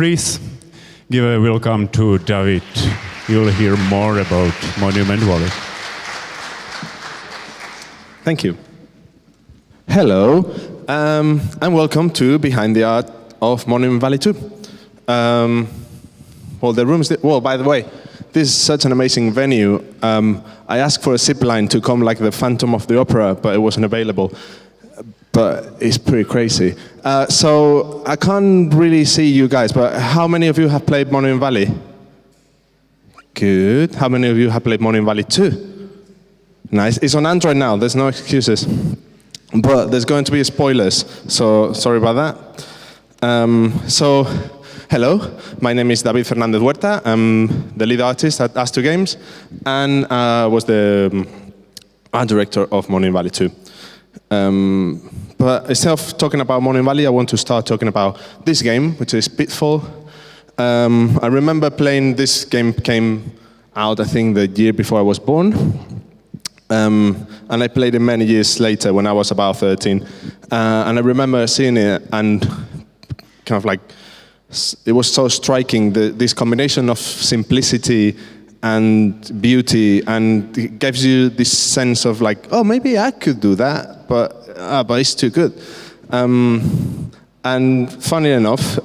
please give a welcome to David. You'll hear more about Monument Valley. Thank you. Hello, and welcome to Behind the Art of Monument Valley 2. Well, the room is... by the way, this is such an amazing venue. I asked for a zip line to come like the Phantom of the Opera, but it wasn't available. But it's pretty crazy. So I can't really see you guys, but how many of you have played Monument Valley? Good. How many of you have played Monument Valley 2? Nice. It's on Android now. There's no excuses. But there's going to be spoilers, so sorry about that. Hello. My name is David Fernandez Huerta. I'm the lead artist at ustwo Games, and was the art director of Monument Valley 2. But instead of talking about Monument Valley, I want to start talking about this game, which is Pitfall. I remember playing this game, came out I think the year before I was born. And I played it many years later when I was about 13. And I remember seeing it and kind of like, it was so striking, this combination of simplicity and beauty, and it gives you this sense of like, oh, maybe I could do that, but it's too good. And funny enough,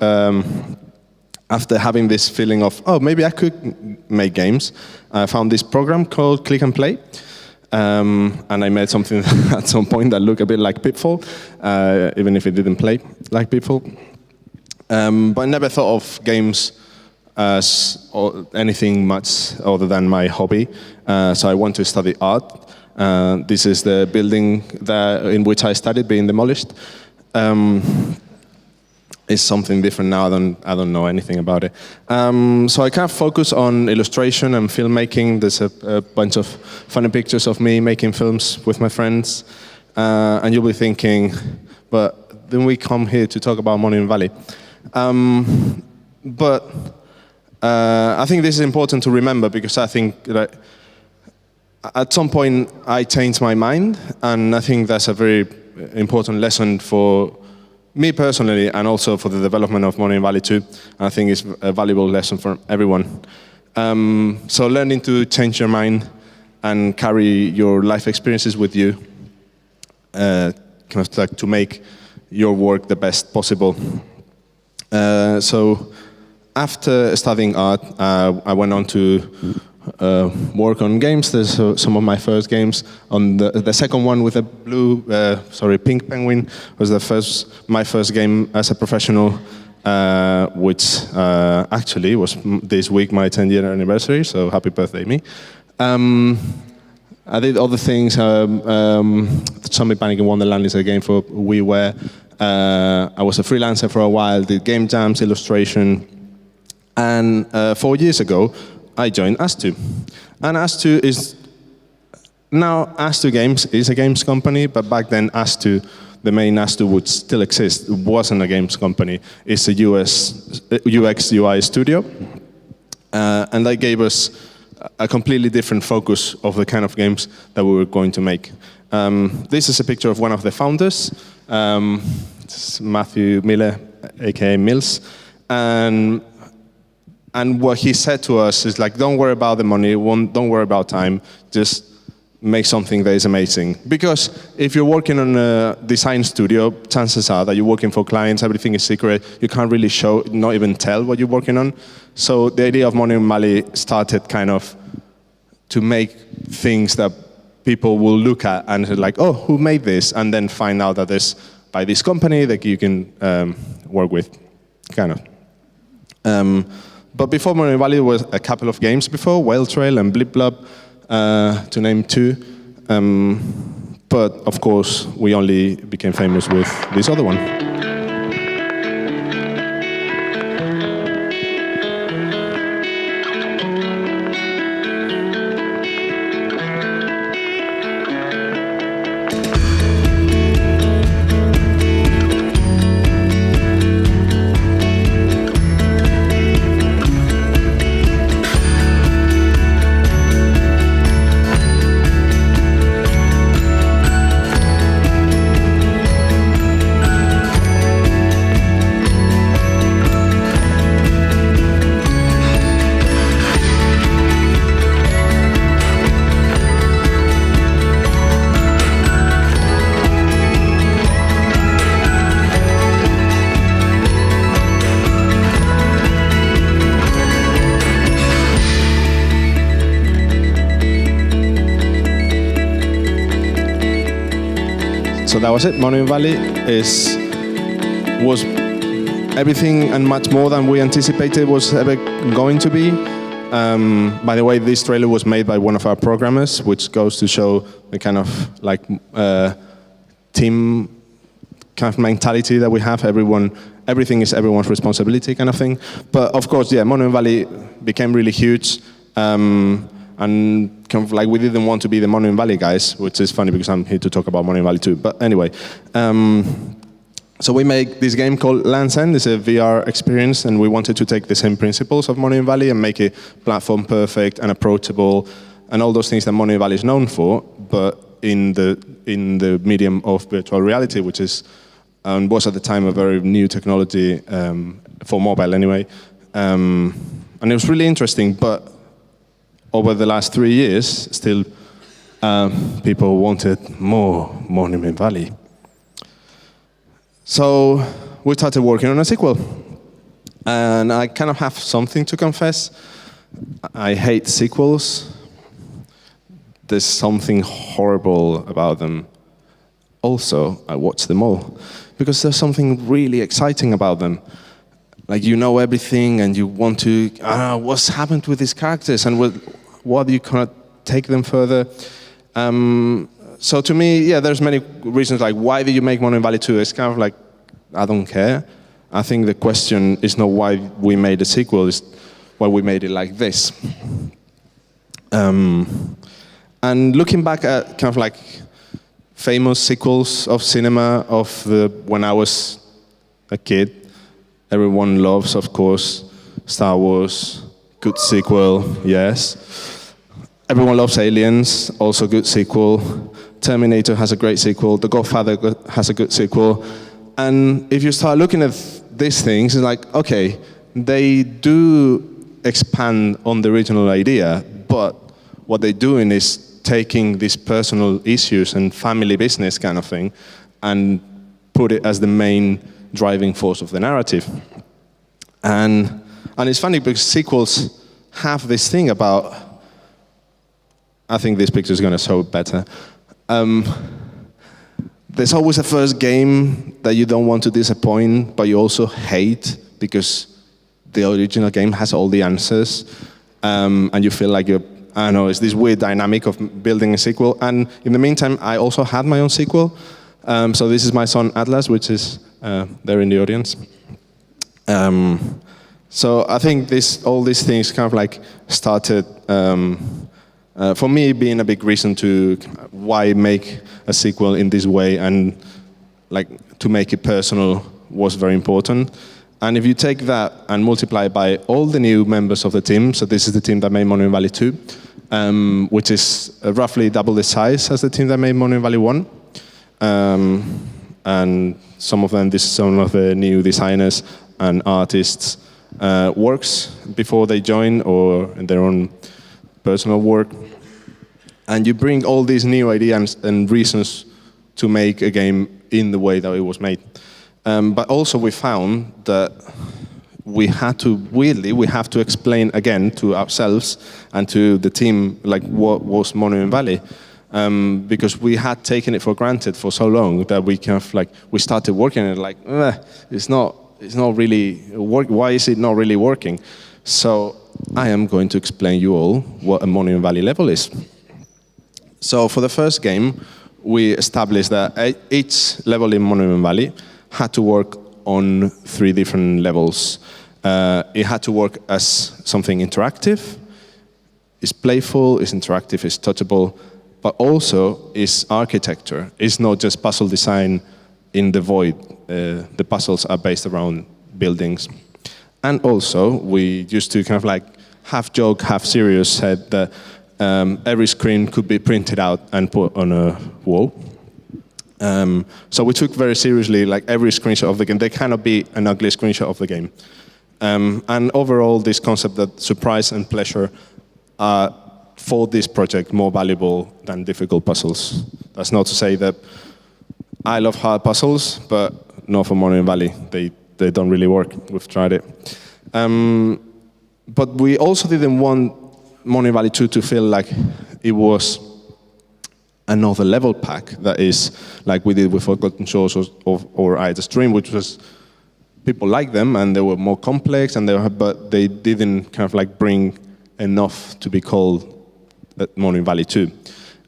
after having this feeling of, oh, maybe I could make games, I found this program called Click and Play. And I made something at some point that looked a bit like Pitfall, even if it didn't play like Pitfall. But I never thought of games as anything much other than my hobby. So I want to study art. This is the building in which I studied being demolished. It's something different now. I don't know anything about it. So I kind of focus on illustration and filmmaking. There's a bunch of funny pictures of me making films with my friends. And you'll be thinking, but then we come here to talk about Monument Valley. But I think this is important to remember, because I think that at some point I changed my mind, and I think that's a very important lesson for me personally, and also for the development of Monument Valley 2. I think it's a valuable lesson for everyone. So learning to change your mind and carry your life experiences with you, kind of like to make your work the best possible. So after studying art, I went on to work on games. There's some of my first games. On the second one with a pink penguin was my first game as a professional, which actually was this week my 10-year anniversary. So happy birthday, me. I did other things. Zombie Panic in Wonderland is a game for WiiWare. I was a freelancer for a while, did game jams, illustration, and 4 years ago, I joined ustwo. And ustwo is, now ustwo Games is a games company, but back then ustwo, the main ustwo would still exist, wasn't a games company. It's a UX UI studio, and that gave us a completely different focus of the kind of games that we were going to make. This is a picture of one of the founders, Matthew Miller, aka Mills, and what he said to us is like, don't worry about the money, don't worry about time, just make something that is amazing. Because if you're working on a design studio, chances are that you're working for clients, everything is secret, you can't really show, not even tell what you're working on. So the idea of Monument Valley started kind of to make things that people will look at and say like, oh, who made this? And then find out that there's by this company that you can work with, kind of. But before Monument Valley, there was a couple of games before, Whale Trail and Blip Blob, to name two. But of course, we only became famous with this other one. So that was it. Monument Valley was everything and much more than we anticipated was ever going to be. By the way, this trailer was made by one of our programmers, which goes to show the kind of like team kind of mentality that we have. Everything is everyone's responsibility kind of thing. But of course, yeah, Monument Valley became really huge. And kind of like we didn't want to be the Monument Valley guys, which is funny because I'm here to talk about Monument Valley too. But anyway, so we make this game called Land's End. It's a VR experience, and we wanted to take the same principles of Monument Valley and make it platform perfect and approachable, and all those things that Monument Valley is known for, but in the medium of virtual reality, which is was at the time a very new technology for mobile anyway, and it was really interesting. But over the last 3 years, still people wanted more Monument Valley. So we started working on a sequel. And I kind of have something to confess. I hate sequels. There's something horrible about them. Also, I watch them all because there's something really exciting about them. Like, you know everything and you want to, what's happened with these characters and what you cannot take them further. So to me, yeah, there's many reasons, like, why did you make Monument Valley 2? It's kind of like, I don't care. I think the question is not why we made a sequel, it's why we made it like this. And looking back at kind of like famous sequels of cinema when I was a kid, everyone loves, of course, Star Wars, good sequel, yes. Everyone loves Aliens, also good sequel. Terminator has a great sequel. The Godfather has a good sequel. And if you start looking at these things, it's like, okay, they do expand on the original idea, but what they're doing is taking these personal issues and family business kind of thing and put it as the main driving force of the narrative. And it's funny because sequels have this thing about, I think this picture is going to show it better. There's always a first game that you don't want to disappoint, but you also hate because the original game has all the answers, and you feel like I don't know, it's this weird dynamic of building a sequel. And in the meantime, I also had my own sequel. So this is my son Atlas, which is there in the audience. So I think all these things kind of like started, for me, being a big reason to why make a sequel in this way, and like to make it personal was very important. And if you take that and multiply by all the new members of the team, so this is the team that made Monument Valley 2, which is roughly double the size as the team that made Monument Valley 1. And some of them, this is some of the new designers and artists' works before they join or in their own personal work. And you bring all these new ideas and reasons to make a game in the way that it was made. But also we found that we have to explain again to ourselves and to the team like what was Monument Valley. Because we had taken it for granted for so long that we kind of like, we started working on it like, it's not really why is it not really working? So I am going to explain you all what a Monument Valley level is. So for the first game, we established that each level in Monument Valley had to work on 3 different levels. It had to work as something interactive, it's playful, it's interactive, it's touchable, but also is architecture. It's not just puzzle design in the void. The puzzles are based around buildings. And also, we used to kind of like half joke, half serious, said that every screen could be printed out and put on a wall. So we took very seriously like every screenshot of the game. There cannot be an ugly screenshot of the game. And overall, this concept that surprise and pleasure are for this project more valuable than difficult puzzles. That's not to say that I love hard puzzles, but not for Monument Valley. They don't really work. We've tried it. But we also didn't want Monument Valley 2 to feel like it was another level pack that is like we did with Forgotten Shores or I Just Dream, which was people liked them and they were more complex, and but they didn't kind of like bring enough to be called Monument Valley 2.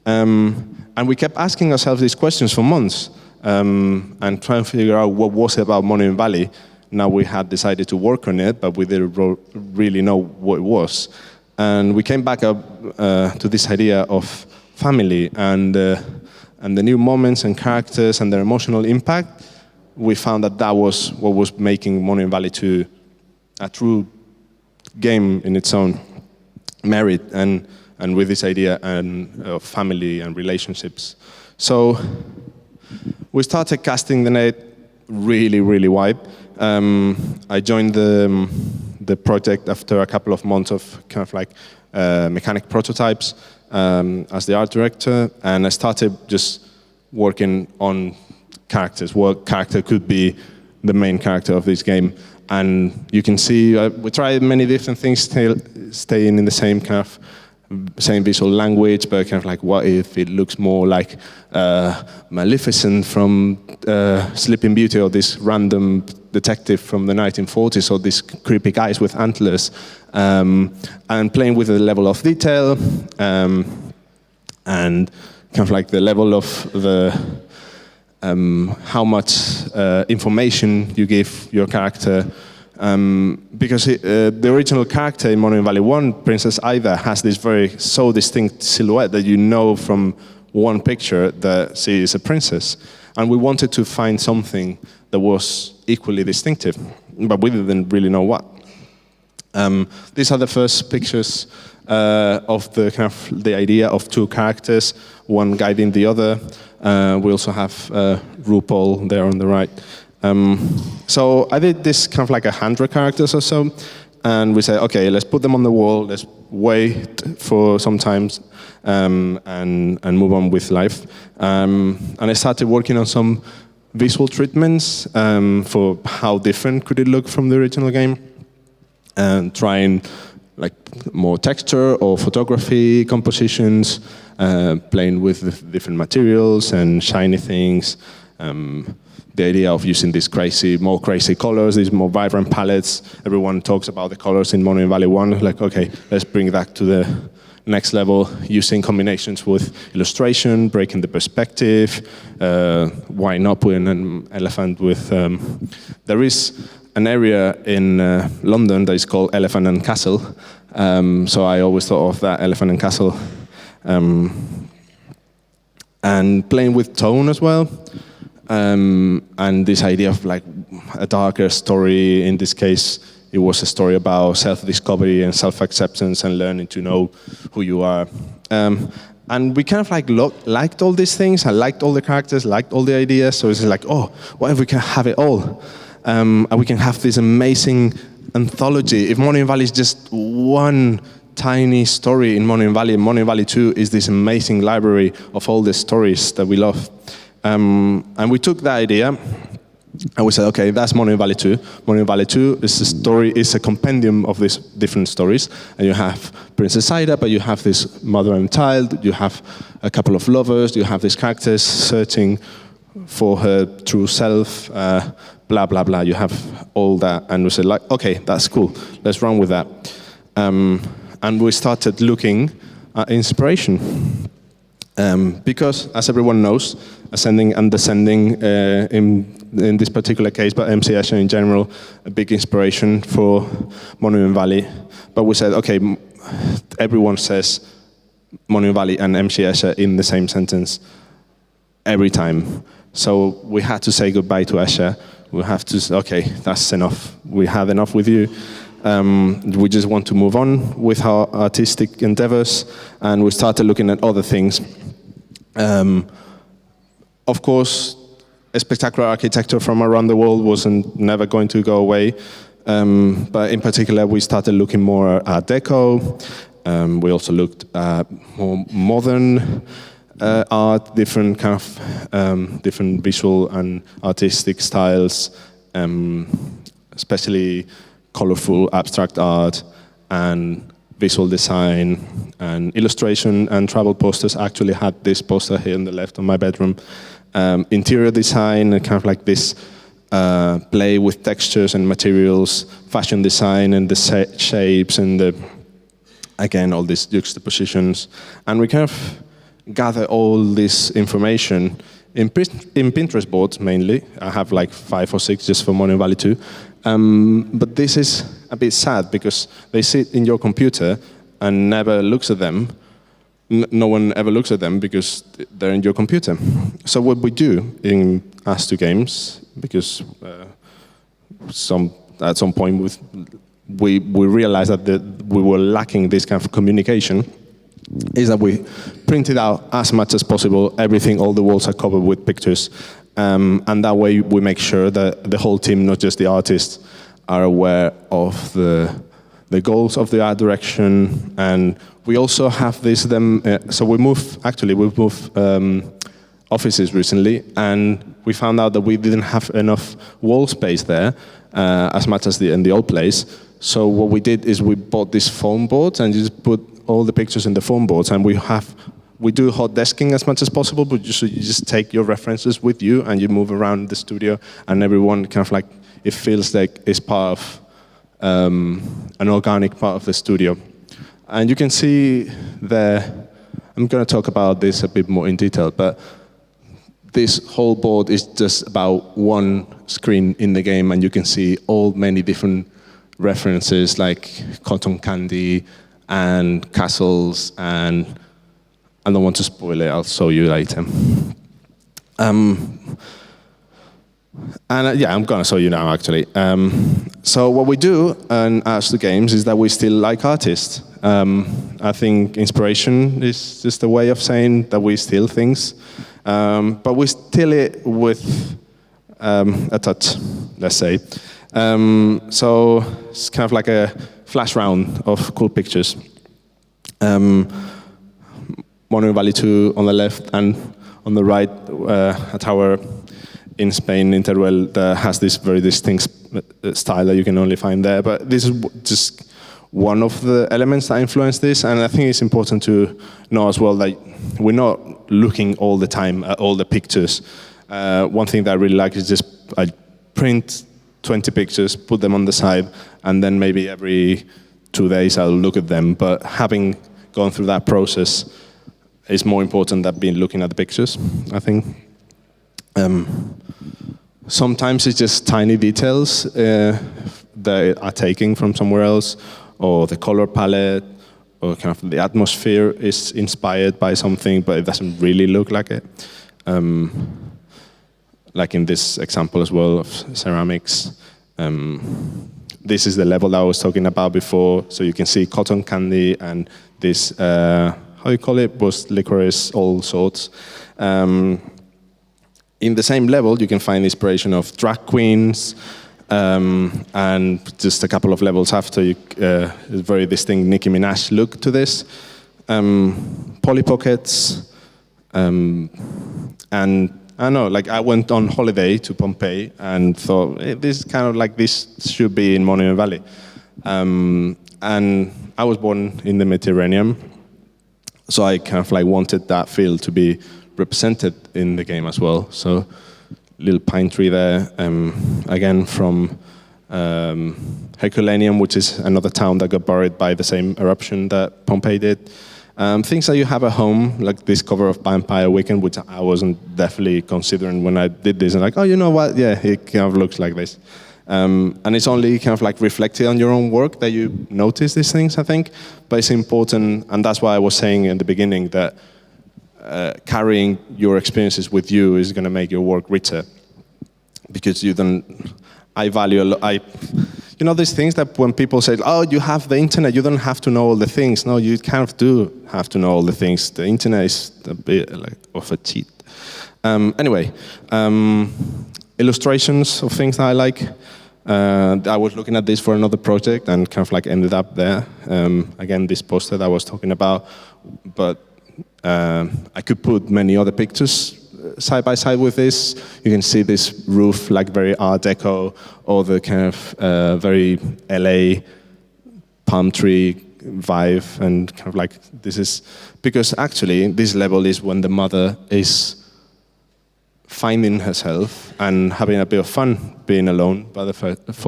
And we kept asking ourselves these questions for months and trying to figure out what was it about Monument Valley. Now we had decided to work on it, but we didn't really know what it was. And we came back up to this idea of family and the new moments and characters and their emotional impact. We found that that was what was making Monument Valley 2 a true game in its own merit, and with this idea of family and relationships. So we started casting the net really, really wide. I joined the project after a couple of months of kind of like mechanic prototypes as the art director, and I started just working on characters. What character could be the main character of this game? And you can see we tried many different things, staying in the same kind of same visual language, but kind of like, what if it looks more like Maleficent from Sleeping Beauty, or this random detective from the 1940s, or these creepy guys with antlers, and playing with the level of detail and kind of like the level of the how much information you give your character. Because the original character in Monument Valley 1, Princess Ida, has this so distinct silhouette that you know from one picture that she is a princess. And we wanted to find something that was equally distinctive, but we didn't really know what. These are the first pictures of the idea of two characters, one guiding the other. We also have RuPaul there on the right. So I did this kind of like 100 characters or so, and we said, okay, let's put them on the wall, let's wait for some time, and move on with life. And I started working on some visual treatments for how different could it look from the original game, and trying like more texture or photography compositions, playing with different materials and shiny things. The idea of using these more crazy colors, these more vibrant palettes. Everyone talks about the colors in Monument Valley 1. Like, okay, let's bring that to the next level, using combinations with illustration, breaking the perspective. Why not put in an elephant with... there is an area in London that is called Elephant and Castle. So I always thought of that, Elephant and Castle. And playing with tone as well. And this idea of like a darker story. In this case, it was a story about self-discovery and self-acceptance and learning to know who you are. And we kind of like liked all these things. I liked all the characters, liked all the ideas. So it's like, oh, what if we can have it all? And we can have this amazing anthology. If Monument Valley is just one tiny story in Monument Valley 2 is this amazing library of all the stories that we love. And we took that idea and we said, okay, that's Monument Valley 2. Monument Valley 2 is a compendium of these different stories. And you have Princess Ida, but you have this mother and child, you have a couple of lovers, you have these characters searching for her true self, blah, blah, blah. You have all that. And we said, like, okay, that's cool. Let's run with that. And we started looking at inspiration. Because, as everyone knows, ascending and descending in this particular case, but MC Escher in general, a big inspiration for Monument Valley. But we said, okay, everyone says Monument Valley and MC Escher in the same sentence every time. So we had to say goodbye to Escher. We have to say, okay, that's enough. We had enough with you. We just want to move on with our artistic endeavors, and we started looking at other things. Of course, a spectacular architecture from around the world wasn't never going to go away, but in particular, we started looking more at Art Deco. We also looked at more modern art, different kind of different visual and artistic styles, especially colorful abstract art, and visual design, and illustration and travel posters. I actually had this poster here on the left of my bedroom. Interior design, and kind of like this play with textures and materials, fashion design and the shapes and again, all these juxtapositions. And we kind of gather all this information in Pinterest boards mainly. I have like 5 or 6 just for Monument Valley 2. But this is a bit sad because they sit in your computer and never looks at them. No one ever looks at them because they're in your computer. So what we do in ustwo games, because at some point we realized that we were lacking this kind of communication, is that we printed out as much as possible everything. All the walls are covered with pictures, and that way we make sure that the whole team, not just the artists, are aware of the goals of the art direction. And we also have this. So we've moved offices recently, and we found out that we didn't have enough wall space there as much as in the old place. So what we did is we bought these foam boards and just put all the pictures in the foam boards, and we do hot desking as much as possible, but you just take your references with you and you move around the studio, and everyone kind of like, it feels like it's part of an organic part of the studio. And you can see there, I'm going to talk about this a bit more in detail, but this whole board is just about one screen in the game, and you can see many different references like cotton candy and castles, and I don't want to spoil it, I'll show you later. Yeah, I'm going to show you now, actually. So what we do in ustwo games is that we still like artists. I think inspiration is just a way of saying that we steal things, but we steal it with a touch, let's say. So it's kind of like a flash round of cool pictures. Monument Valley 2 on the left, and on the right, a tower in Spain, in Teruel, that has this very distinct style that you can only find there. But this is just one of the elements that influence this, and I think it's important to know as well that we're not looking all the time at all the pictures. One thing that I really like is just I print 20 pictures, put them on the side, and then maybe every 2 days I'll look at them. But having gone through that process is more important than looking at the pictures, I think. Sometimes it's just tiny details that are taken from somewhere else, or the color palette, or kind of the atmosphere is inspired by something, but it doesn't really look like it. Like in this example as well of ceramics. This is the level that I was talking about before, so you can see cotton candy and this, how you call it, was licorice, all sorts. In the same level, you can find inspiration of drag queens, and just a couple of levels after, a very distinct Nicki Minaj look to this. Polly Pockets, and I don't know, like I went on holiday to Pompeii and thought, this kind of like this should be in Monument Valley. And I was born in the Mediterranean, so I kind of like wanted that feel to be represented in the game as well. So little pine tree there, again from Herculaneum, which is another town that got buried by the same eruption that Pompeii did. Things that you have at home, like this cover of Vampire Weekend, which I wasn't definitely considering when I did this, and like, oh, you know what, yeah, it kind of looks like this. And it's only kind of like reflected on your own work that you notice these things, I think. But it's important, and that's why I was saying in the beginning that carrying your experiences with you is going to make your work richer, because you don't. I value a lot. You know these things that when people say, "Oh, you have the internet, you don't have to know all the things." No, you kind of do have to know all the things. The internet is a bit like of a cheat. Anyway, illustrations of things that I like. I was looking at this for another project and kind of like ended up there. Again, this poster that I was talking about, but I could put many other pictures side by side with this. You can see this roof, like very Art Deco, or the kind of very LA palm tree vibe and kind of like this is because actually this level is when the mother is finding herself and having a bit of fun being alone for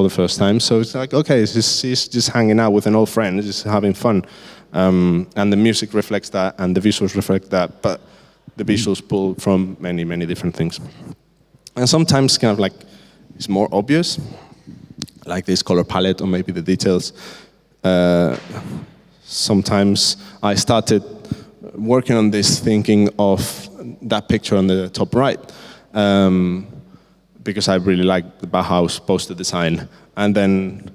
the first time. So it's like, okay, she's just hanging out with an old friend, just having fun. And the music reflects that, and the visuals reflect that, but the visuals pull from many, many different things. And sometimes kind of like it's more obvious, like this color palette or maybe the details. Sometimes I started working on this thinking of that picture on the top right, because I really like the Bauhaus poster design. And then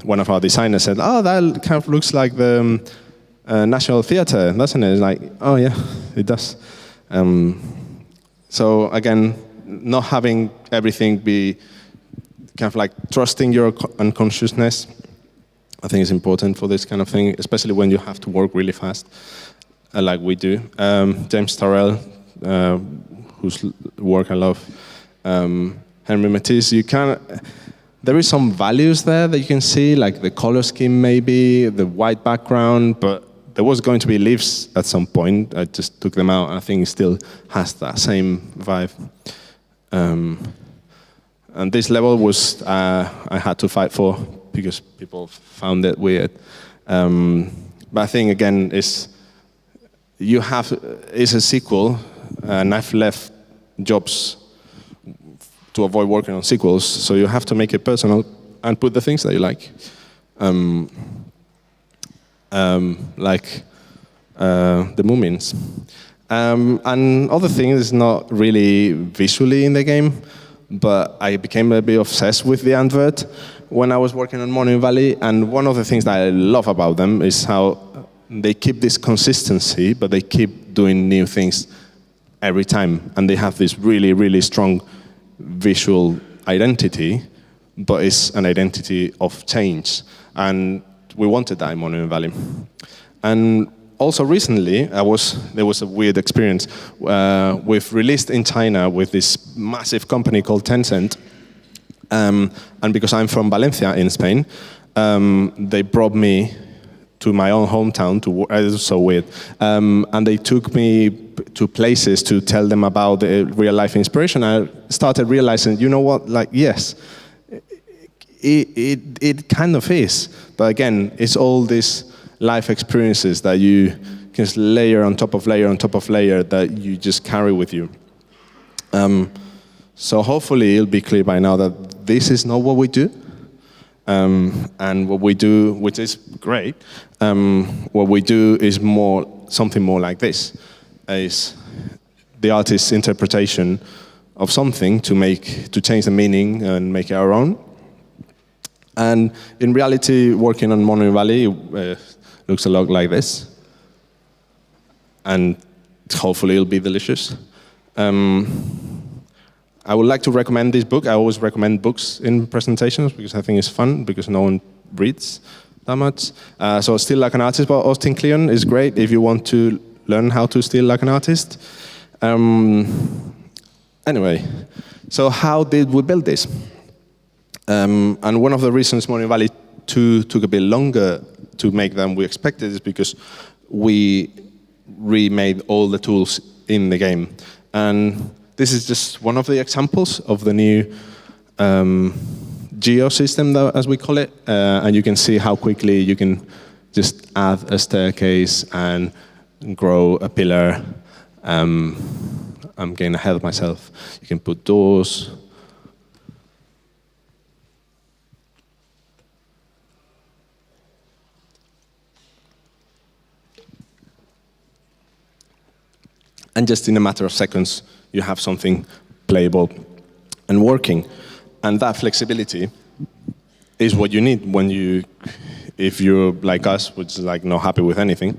one of our designers said, oh, that kind of looks like the National Theatre, doesn't it? It's like, oh yeah, it does. So again, not having everything be kind of like trusting your unconsciousness, I think is important for this kind of thing, especially when you have to work really fast, like we do. James Turrell, whose work I love, Henry Matisse, there is some values there that you can see, like the color scheme maybe, the white background, but there was going to be leaves at some point. I just took them out, and I think it still has that same vibe. And this level was, I had to fight for because people found it weird. But I think, again, it's a sequel, and I've left jobs to avoid working on sequels, so you have to make it personal and put the things that you like. Like the Moomins. And other things is not really visually in the game, but I became a bit obsessed with the advert when I was working on Monument Valley, and one of the things that I love about them is how they keep this consistency, but they keep doing new things every time, and they have this really, really strong visual identity, but it's an identity of change, and we wanted that in Monument Valley. And also recently, there was a weird experience. We've released in China with this massive company called Tencent, and because I'm from Valencia in Spain, they brought me to my own hometown to work. It was so weird. And they took me to places to tell them about the real life inspiration. I started realizing, you know what, like, yes, it kind of is. But again, it's all these life experiences that you can just layer on top of layer on top of layer that you just carry with you. So hopefully it'll be clear by now that this is not what we do. And what we do, which is great, what we do is something more like this, is the artist's interpretation of something to change the meaning and make it our own. And in reality, working on Monument Valley looks a lot like this, and hopefully it'll be delicious. I would like to recommend this book. I always recommend books in presentations because I think it's fun, because no one reads that much. So Still Like an Artist by Austin Kleon is great if you want to learn how to still like an artist. Anyway, so how did we build this? And one of the reasons Monument Valley 2 took a bit longer to make than we expected is because we remade all the tools in the game. And this is just one of the examples of the new geo system, as we call it. And you can see how quickly you can just add a staircase and grow a pillar. I'm getting ahead of myself. You can put doors. And just in a matter of seconds, you have something playable and working. And that flexibility is what you need if you're like us, which is like not happy with anything.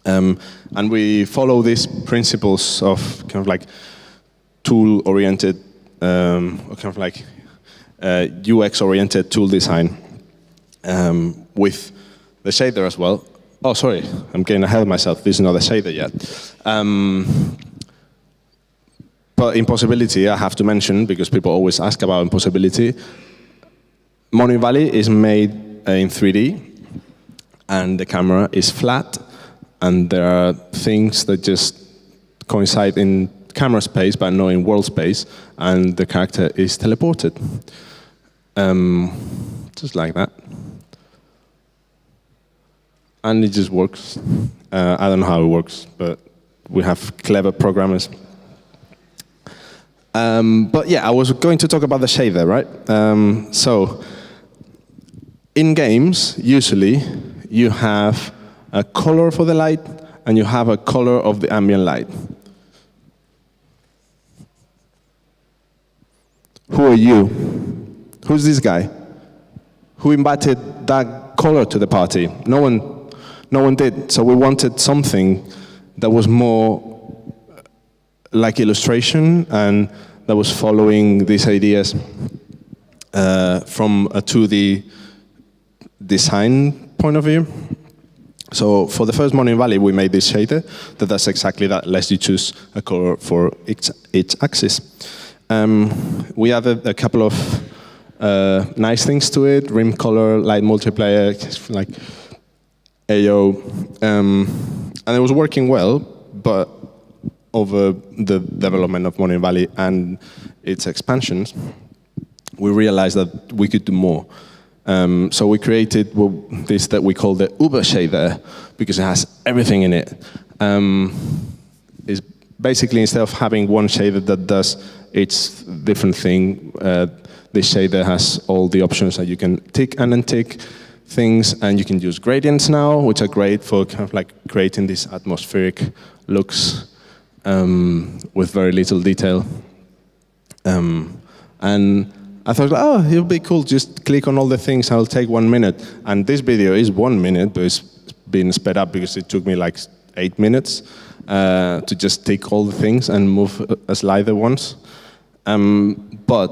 And we follow these principles of kind of like tool-oriented, or kind of like UX-oriented tool design with the shader as well. Oh, sorry, I'm getting ahead of myself. This is not the shader yet. But impossibility, I have to mention, because people always ask about impossibility. Monument Valley is made in 3D, and the camera is flat, and there are things that just coincide in camera space but not in world space, and the character is teleported. Just like that. And it just works. I don't know how it works, but we have clever programmers. But yeah, I was going to talk about the shader, right? So in games, usually, you have a color for the light, and you have a color of the ambient light. Who are you? Who's this guy? Who invited that color to the party? No one did. So we wanted something that was more like illustration and that was following these ideas from a 2D design point of view. So for the first Monument Valley, we made this shader that does exactly that, lets you choose a color for each axis. We added a couple of nice things to it: rim color, light multiplier, like AO, and it was working well. But over the development of Monument Valley and its expansions, we realized that we could do more. So we created this that we call the Uber shader, because it has everything in it. It's basically, instead of having one shader that does its different thing, this shader has all the options that you can tick and untick things, and you can use gradients now, which are great for kind of like creating these atmospheric looks with very little detail. And I thought, oh, it would be cool, just click on all the things, and it'll take 1 minute. And this video is 1 minute, but it's been sped up because it took me like 8 minutes to just tick all the things and move a slider once. But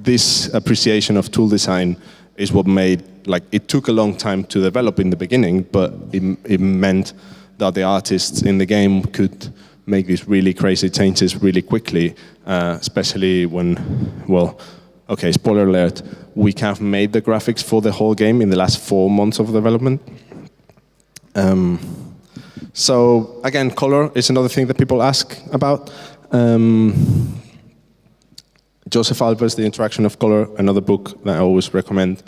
this appreciation of tool design is what made, like, it took a long time to develop in the beginning, but it meant that the artists in the game could make these really crazy changes really quickly, especially when, well, okay, spoiler alert, we kind of made the graphics for the whole game in the last 4 months of development. So again, color is another thing that people ask about. Joseph Albers, The Interaction of Color, another book that I always recommend,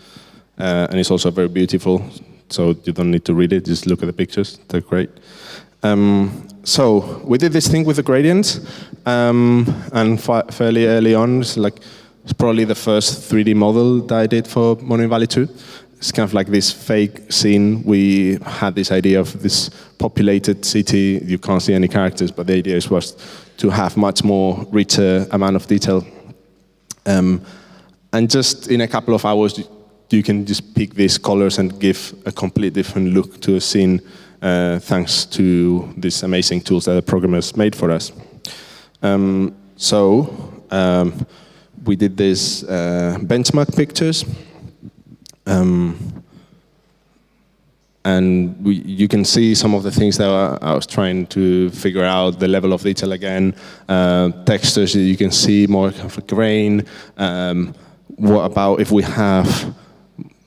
and it's also very beautiful, so you don't need to read it, just look at the pictures, they're great. So we did this thing with the gradients, and fairly early on, it's probably the first 3D model that I did for Monument Valley 2. It's kind of like this fake scene. We had this idea of this populated city. You can't see any characters, but the idea was to have much more richer amount of detail. And just in a couple of hours, you can just pick these colors and give a complete different look to a scene, thanks to these amazing tools that the programmers made for us. We did these benchmark pictures. And you can see some of the things that I was trying to figure out, the level of detail again, textures that you can see more of a grain. What about if we have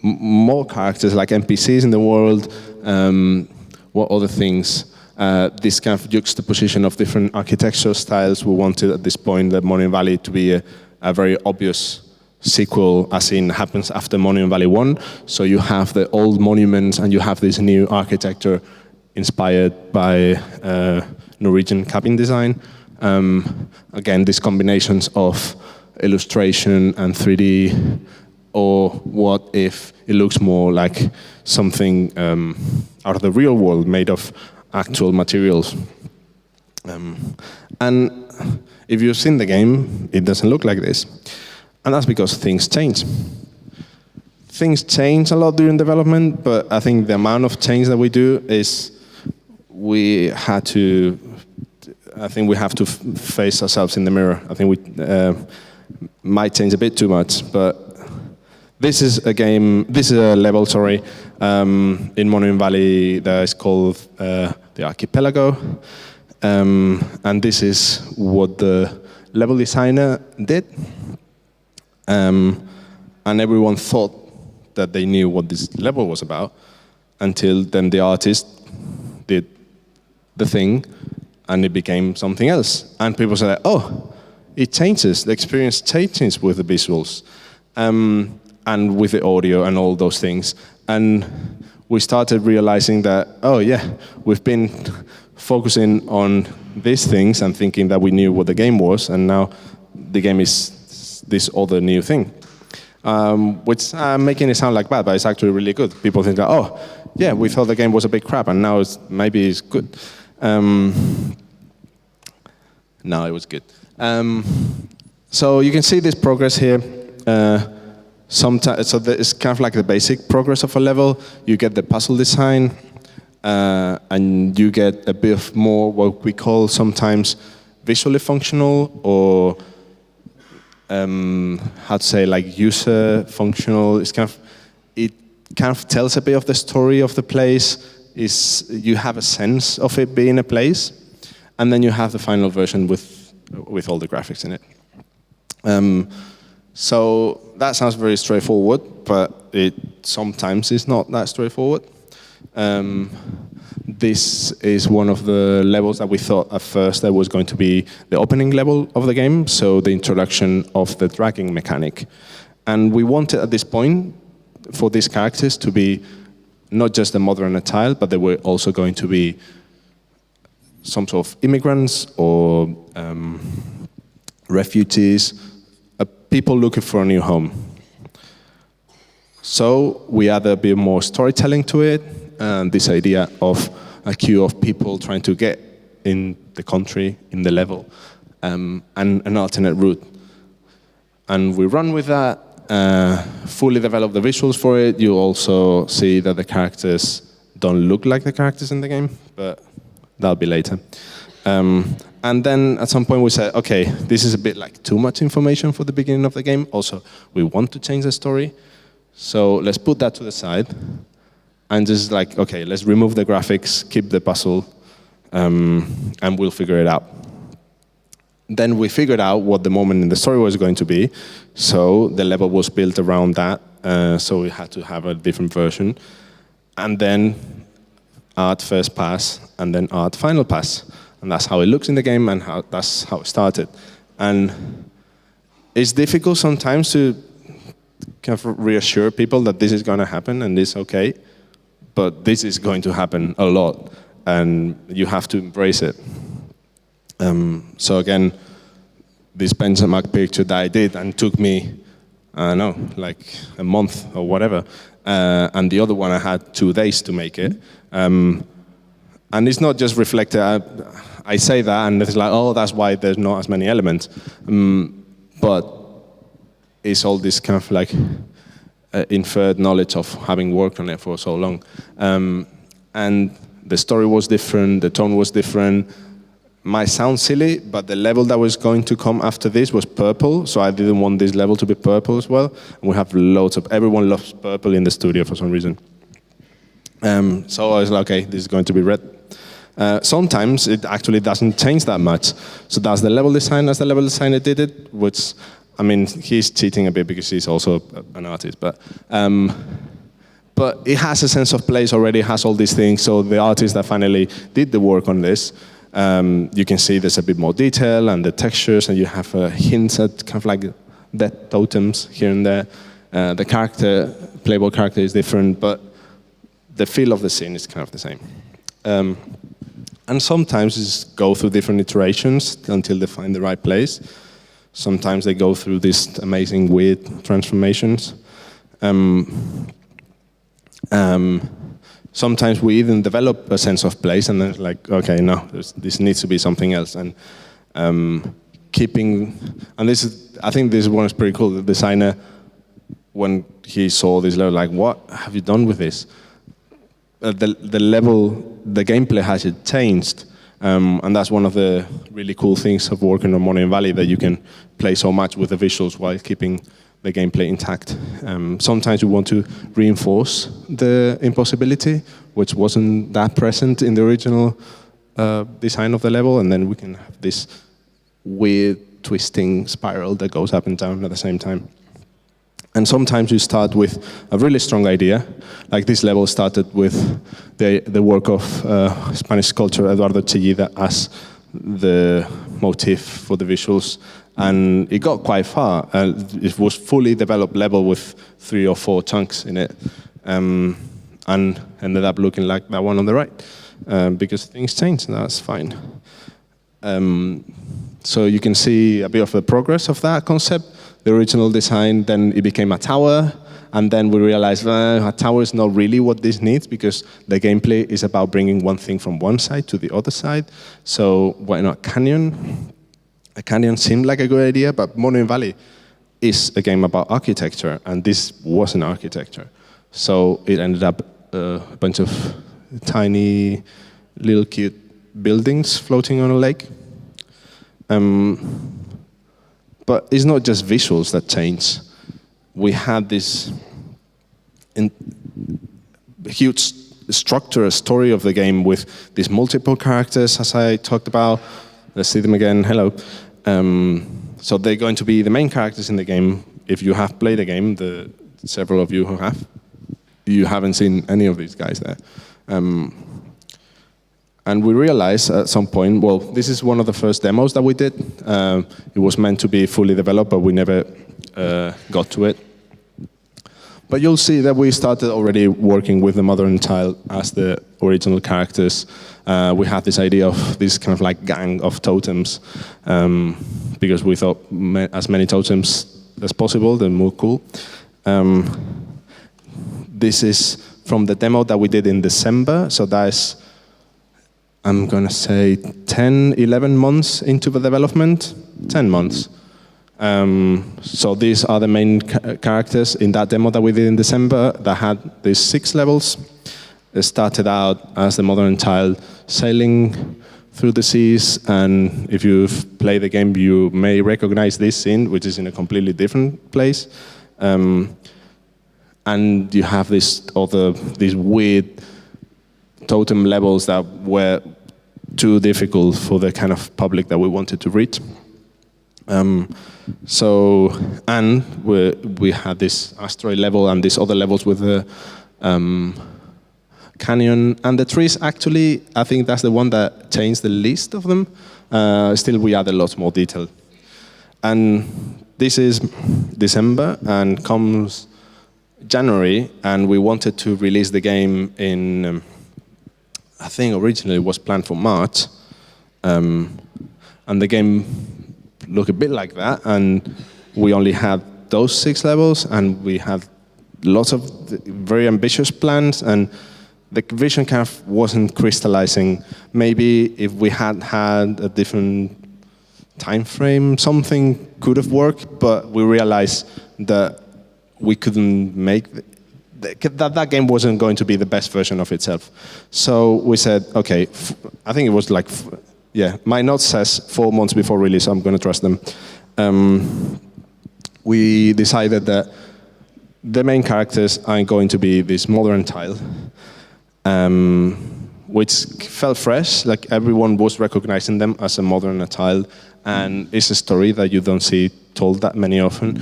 more characters like NPCs in the world? What other things? This kind of juxtaposition of different architectural styles. We wanted at this point the Monument Valley to be a very obvious sequel, as in happens after Monument Valley 1. So you have the old monuments and you have this new architecture inspired by Norwegian cabin design. Again, these combinations of illustration and 3D, or what if it looks more like something out of the real world made of actual materials. And if you've seen the game, it doesn't look like this. And that's because things change. Things change a lot during development, but I think the amount of change that we do is we have to face ourselves in the mirror. I think we might change a bit too much, but this is a level, in Monument Valley that is called the Archipelago. And this is what the level designer did. And everyone thought that they knew what this level was about. until then the artist did the thing, and it became something else. And people say, oh, it changes, the experience changes with the visuals, and with the audio and all those things. And we started realizing that, oh yeah, we've been focusing on these things and thinking that we knew what the game was, and now the game is this other new thing. Which I'm making it sound like bad, but it's actually really good. People think that, oh, yeah, we thought the game was a big crap, and now maybe it's good. No, it was good. So you can see this progress here. So it's kind of like the basic progress of a level. You get the puzzle design, and you get a bit of more what we call sometimes visually functional, or how to say, like user functional. It kind of tells a bit of the story of the place. You have a sense of it being a place, and then you have the final version with all the graphics in it. So that sounds very straightforward, but it sometimes is not that straightforward. This is one of the levels that we thought at first that was going to be the opening level of the game, so the introduction of the dragging mechanic. And we wanted at this point for these characters to be not just a mother and a child, but they were also going to be some sort of immigrants or refugees, people looking for a new home. So we added a bit more storytelling to it, and this idea of a queue of people trying to get in the country, in the level, and an alternate route. And we run with that, fully develop the visuals for it. You also see that the characters don't look like the characters in the game, but that'll be later. And then at some point we said, okay, this is a bit like too much information for the beginning of the game. Also, we want to change the story. So let's put that to the side. And just like, okay, let's remove the graphics, keep the puzzle, and we'll figure it out. Then we figured out what the moment in the story was going to be. So the level was built around that. So we had to have a different version. And then art first pass, and then art final pass. And that's how it looks in the game, and that's how it started. And it's difficult sometimes to kind of reassure people that this is going to happen and this is okay, but this is going to happen a lot, and you have to embrace it. So again, this benchmark picture that I did and took me, I don't know, like a month or whatever, and the other one I had 2 days to make it. And it's not just reflected, I say that and it's like, oh, that's why there's not as many elements. But it's all this kind of like inferred knowledge of having worked on it for so long. And the story was different, the tone was different. Might sound silly, but the level that was going to come after this was purple, so I didn't want this level to be purple as well. And we have loads of, everyone loves purple in the studio for some reason. So I was like, okay, this is going to be red. Sometimes it actually doesn't change that much. So that's the level design, as the level designer did it, which, I mean, he's cheating a bit because he's also an artist, but it has a sense of place already, has all these things. So the artist that finally did the work on this, you can see there's a bit more detail and the textures, and you have hints at kind of like death totems here and there. The character, playable character is different, but the feel of the scene is kind of the same. And sometimes you just go through different iterations until they find the right place. Sometimes they go through these amazing weird transformations. Sometimes we even develop a sense of place, and then it's like, okay, no, this needs to be something else. And this is, I think this one is pretty cool. The designer, when he saw this level, like, what have you done with this? The level, the gameplay has changed, and that's one of the really cool things of working on Monument Valley, that you can play so much with the visuals while keeping the gameplay intact. Sometimes we want to reinforce the impossibility, which wasn't that present in the original design of the level, and then we can have this weird twisting spiral that goes up and down at the same time. And sometimes you start with a really strong idea, like this level started with the work of Spanish sculptor Eduardo Chillida as the motif for the visuals, and it got quite far. It was fully developed level with 3 or 4 chunks in it, and ended up looking like that one on the right, because things change, and that's fine. So you can see a bit of the progress of that concept. The original design, then it became a tower, and then we realized a tower is not really what this needs, because the gameplay is about bringing one thing from one side to the other side. So why not canyon? A canyon seemed like a good idea, but Monument Valley is a game about architecture, and this wasn't architecture. So it ended up a bunch of tiny, little cute buildings floating on a lake. But it's not just visuals that change. We had this huge structure, a story of the game with these multiple characters, as I talked about. Let's see them again. Hello. So they're going to be the main characters in the game. If you have played the game, several of you who have, you haven't seen any of these guys there. And we realized at some point, well, this is one of the first demos that we did. It was meant to be fully developed, but we never got to it. But you'll see that we started already working with the mother and child as the original characters. We had this idea of this kind of like gang of totems, because we thought as many totems as possible, the more cool. This is from the demo that we did in December, so that is, I'm going to say 10, 11 months into the development, 10 months. So these are the main characters in that demo that we did in December that had these 6 levels. It started out as the mother and child sailing through the seas, and if you've played the game, you may recognize this scene, which is in a completely different place. And you have these weird totem levels that were too difficult for the kind of public that we wanted to reach. And we had this asteroid level and these other levels with the canyon and the trees. Actually, I think that's the one that changed the least of them. Still, we added lots more detail. And this is December, and comes January, and we wanted to release the game in, I think originally it was planned for March, and the game looked a bit like that, and we only had those 6 levels, and we had lots of very ambitious plans, and the vision kind of wasn't crystallizing. Maybe if we had had a different time frame, something could have worked, but we realized that we couldn't make that game wasn't going to be the best version of itself. So we said, okay, I think it was like, yeah, my note says 4 months before release, so I'm going to trust them. We decided that the main characters are going to be this mother and child, which felt fresh, like everyone was recognizing them as a mother and a child, and it's a story that you don't see told that many often.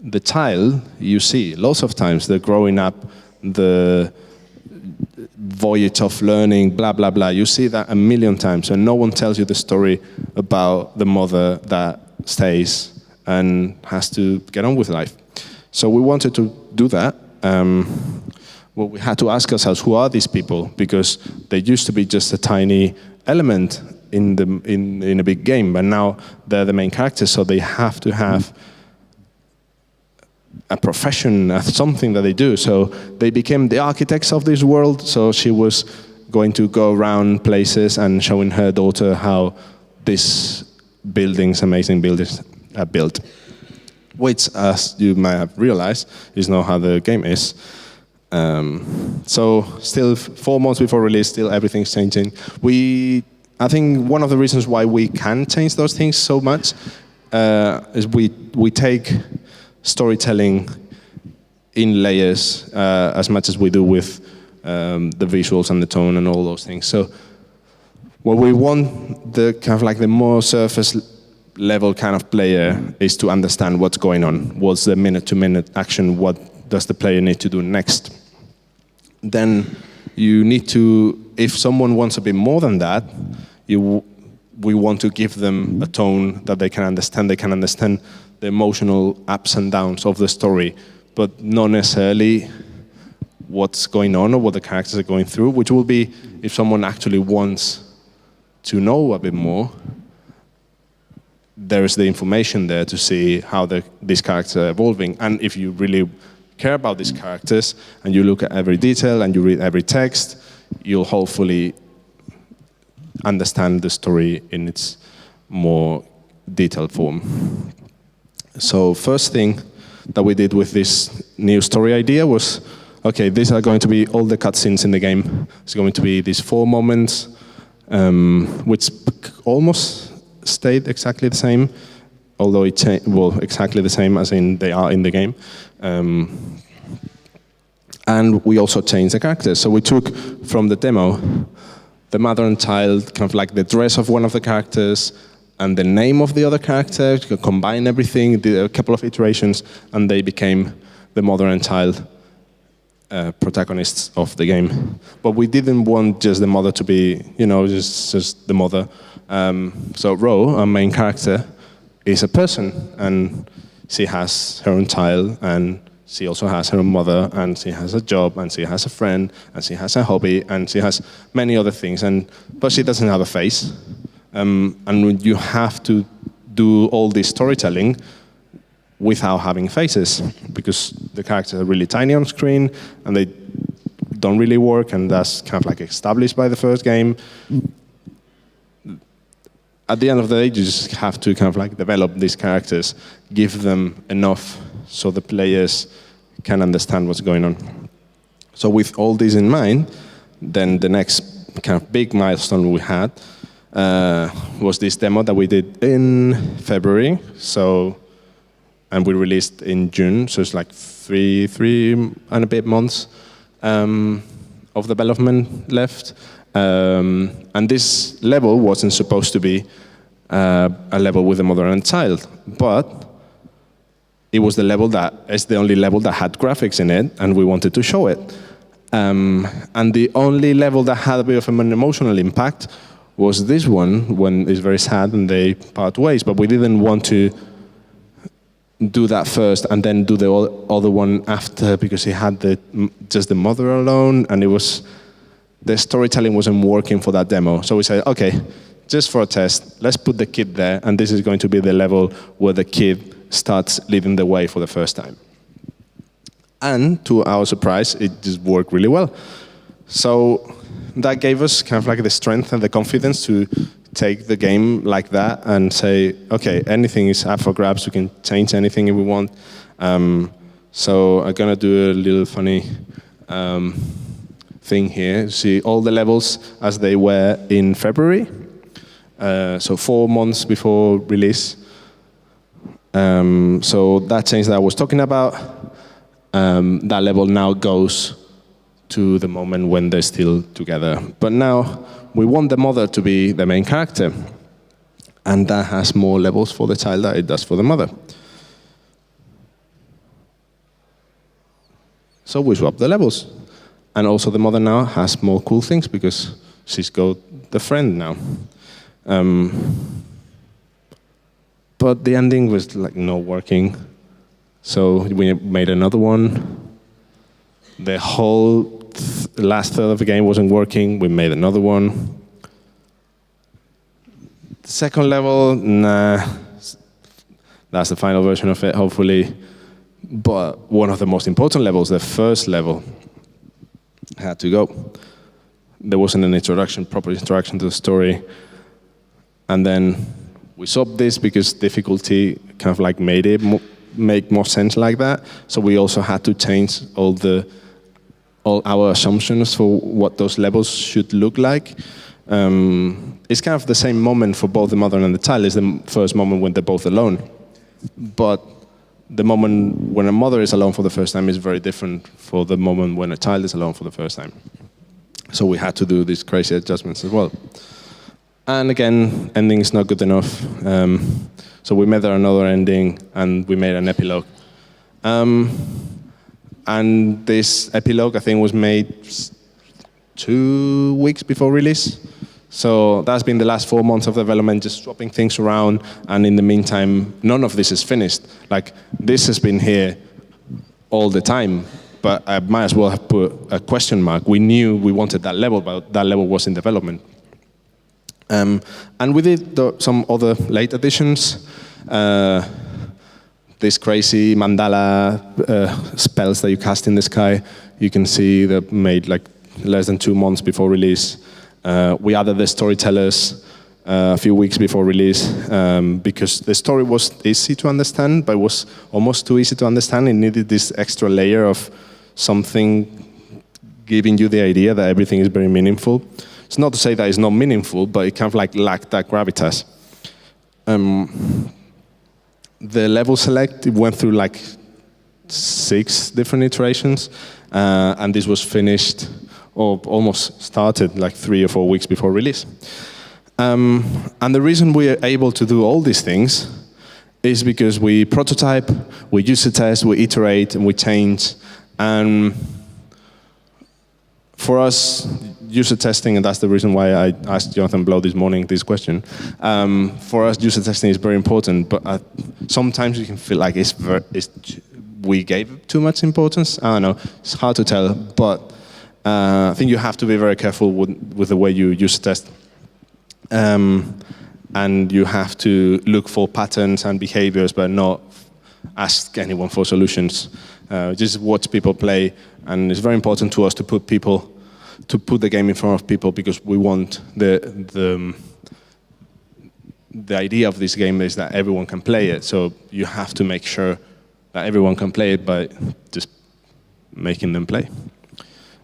The child, you see lots of times, they're growing up, the voyage of learning, blah, blah, blah. You see that a million times, and no one tells you the story about the mother that stays and has to get on with life. So we wanted to do that. Well, we had to ask ourselves, who are these people? Because they used to be just a tiny element in a big game, but now they're the main characters, so they have to have a profession, something that they do. So they became the architects of this world. So she was going to go around places and showing her daughter how these buildings, amazing buildings, are built. Which, as you might have realized, is not how the game is. So still 4 months before release, still everything's changing. I think one of the reasons why we can change those things so much is we take storytelling in layers as much as we do with the visuals and the tone and all those things. So what we want, the kind of like the more surface level kind of player is to understand what's going on. What's the minute-to-minute action? What does the player need to do next? Then you need to, if someone wants a bit more than that, we want to give them a tone that they can understand. They can understand the emotional ups and downs of the story, but not necessarily what's going on or what the characters are going through, which will be if someone actually wants to know a bit more, there is the information there to see how these characters are evolving. And if you really care about these characters and you look at every detail and you read every text, you'll hopefully understand the story in its more detailed form. So first thing that we did with this new story idea was, okay, these are going to be all the cutscenes in the game. It's going to be these 4 moments, which almost stayed exactly the same, although exactly the same as in they are in the game. And we also changed the characters. So we took from the demo the mother and child, kind of like the dress of one of the characters and the name of the other character, combine everything, did a couple of iterations, and they became the mother and child protagonists of the game. But we didn't want just the mother to be, just the mother. So Ro, our main character, is a person, and she has her own child, and she also has her own mother, and she has a job, and she has a friend, and she has a hobby, and she has many other things. But she doesn't have a face. And you have to do all this storytelling without having faces, because the characters are really tiny on screen, and they don't really work, and that's kind of like established by the first game. At the end of the day, you just have to kind of like develop these characters, give them enough so the players can understand what's going on. So with all this in mind, then the next kind of big milestone we had was this demo that we did in February. And we released in June, so it's like three and a bit months of development left. And this level wasn't supposed to be a level with a mother and child, but it was the level that is the only level that had graphics in it, and we wanted to show it. And the only level that had a bit of an emotional impact was this one, when it's very sad and they part ways. But we didn't want to do that first and then do the other one after, because he had just the mother alone, and the storytelling wasn't working for that demo. So we said, okay, just for a test, let's put the kid there, and this is going to be the level where the kid starts leading the way for the first time. And to our surprise, it just worked really well. So that gave us kind of like the strength and the confidence to take the game like that and say, okay, anything is up for grabs. We can change anything if we want. So I'm gonna do a little funny thing here. See all the levels as they were in February. So 4 months before release. So that change that I was talking about, that level now goes to the moment when they're still together. But now we want the mother to be the main character, and that has more levels for the child than it does for the mother. So we swap the levels. And also the mother now has more cool things because she's got the friend now. But the ending was like not working. So we made another one. The whole last third of the game wasn't working. We made another one. The second level, nah. That's the final version of it, hopefully. But one of the most important levels, the first level, had to go. There wasn't an proper introduction to the story. And then we swapped this because difficulty kind of like made it make more sense like that. So we also had to change all our assumptions for what those levels should look like. It's kind of the same moment for both the mother and the child. It's the first moment when they're both alone. But the moment when a mother is alone for the first time is very different for the moment when a child is alone for the first time. So we had to do these crazy adjustments as well. And again, ending is not good enough. So we made another ending, and we made an epilogue. And this epilogue, I think, was made 2 weeks before release. So that's been the last 4 months of development, just swapping things around. And in the meantime, none of this is finished. Like, this has been here all the time, but I might as well have put a question mark. We knew we wanted that level, but that level was in development. And we did some other late additions. This crazy mandala spells that you cast in the sky, you can see they're made like less than 2 months before release. We added the storytellers a few weeks before release because the story was easy to understand, but it was almost too easy to understand. It needed this extra layer of something giving you the idea that everything is very meaningful. It's not to say that it's not meaningful, but it kind of like lacked that gravitas. The level select, it went through like 6 different iterations, and this was finished or almost started like 3 or 4 weeks before release. And the reason we are able to do all these things is because we prototype, we user test, we iterate, and we change. And for us, user testing, and that's the reason why I asked Jonathan Blow this morning this question. For us, user testing is very important, but sometimes you can feel like we gave too much importance. I don't know, it's hard to tell, but I think you have to be very careful with the way you user test. And you have to look for patterns and behaviors, but not ask anyone for solutions. Just watch people play, and it's very important to us to put the game in front of people, because we want the idea of this game is that everyone can play it. So you have to make sure that everyone can play it by just making them play.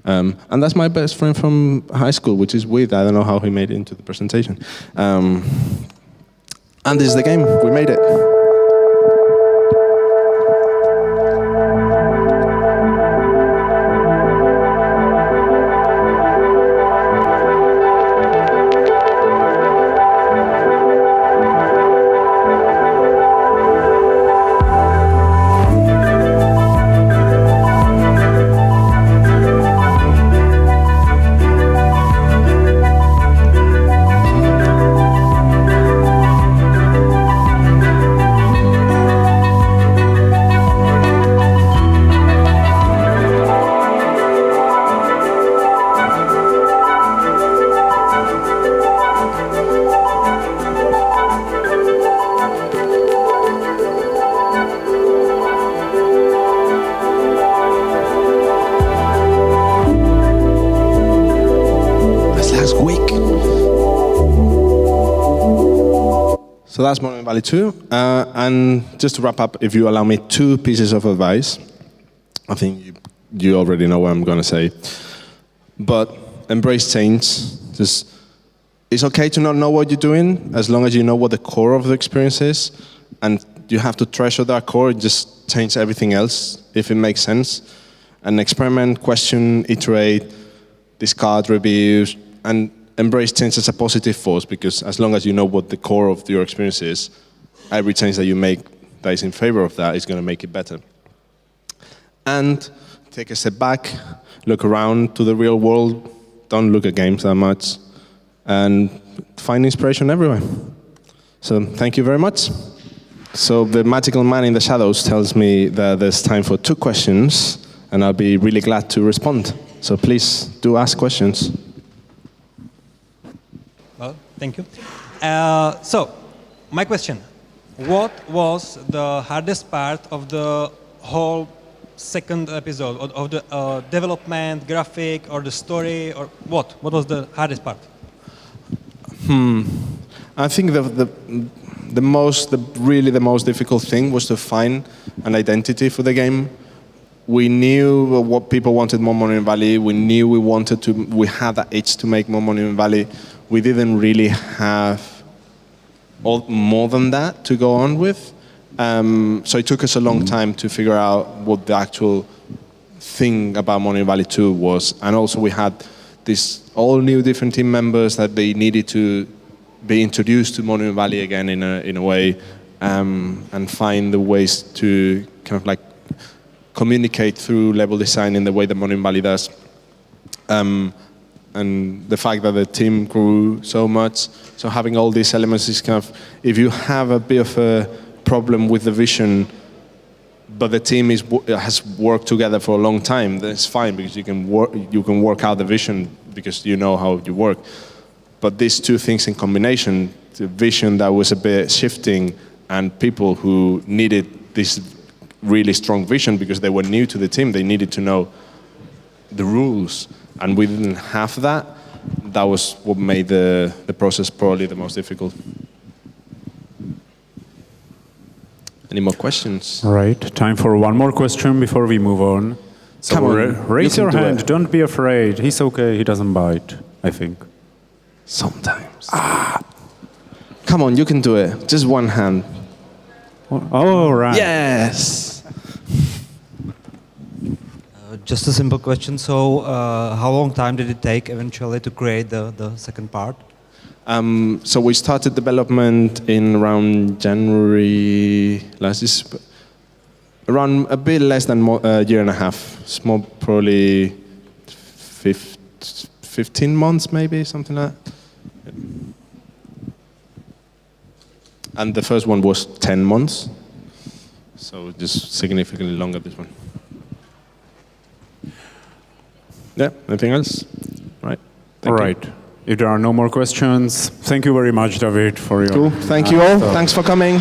And that's my best friend from high school, which is weird. I don't know how he made it into the presentation. And this is the game. We made it. So that's Monument Valley 2. And just to wrap up, if you allow me 2 pieces of advice, I think you already know what I'm going to say. But embrace change. It's okay to not know what you're doing, as long as you know what the core of the experience is. And you have to treasure that core, just change everything else, if it makes sense. And experiment, question, iterate, discard reviews, and embrace change as a positive force, because as long as you know what the core of your experience is, every change that you make that is in favor of that is going to make it better. And take a step back, look around to the real world, don't look at games that much, and find inspiration everywhere. So thank you very much. So the magical man in the shadows tells me that there's time for 2 questions, and I'll be really glad to respond. So please do ask questions. Well, thank you. So, my question. What was the hardest part of the whole second episode, of the development, graphic, or the story, or what? What was the hardest part? I think the most difficult thing was to find an identity for the game. We knew what people wanted more Monument Valley. We knew we had that itch to make more Monument Valley. We didn't really have more than that to go on with. So it took us a long time to figure out what the actual thing about Monument Valley 2 was. And also we had these all new different team members that they needed to be introduced to Monument Valley again in a way, and find the ways to kind of like communicate through level design in the way that Monument Valley does. And the fact that the team grew so much, so having all these elements is kind of, if you have a bit of a problem with the vision, but the team has worked together for a long time, that's fine, because you can work out the vision because you know how you work. But these two things in combination, the vision that was a bit shifting and people who needed this really strong vision because they were new to the team, they needed to know the rules. And we didn't have that. That was what made the process probably the most difficult. Any more questions? Right. Time for one more question before we move on. So Come on, raise you your can do hand. it. Don't be afraid. He's okay. He doesn't bite, I think. Sometimes. Come on, you can do it. Just one hand. Oh, right. Yes. Just a simple question. So, how long time did it take eventually to create the second part? So we started development in around January around a bit less than a year and a half. It's more probably 15 months maybe, something like that. And the first one was 10 months. So just significantly longer, this one. Yeah, anything else? Right. All right. If there are no more questions, thank you very much, David, for your... Cool. Thank you all. Thanks for coming.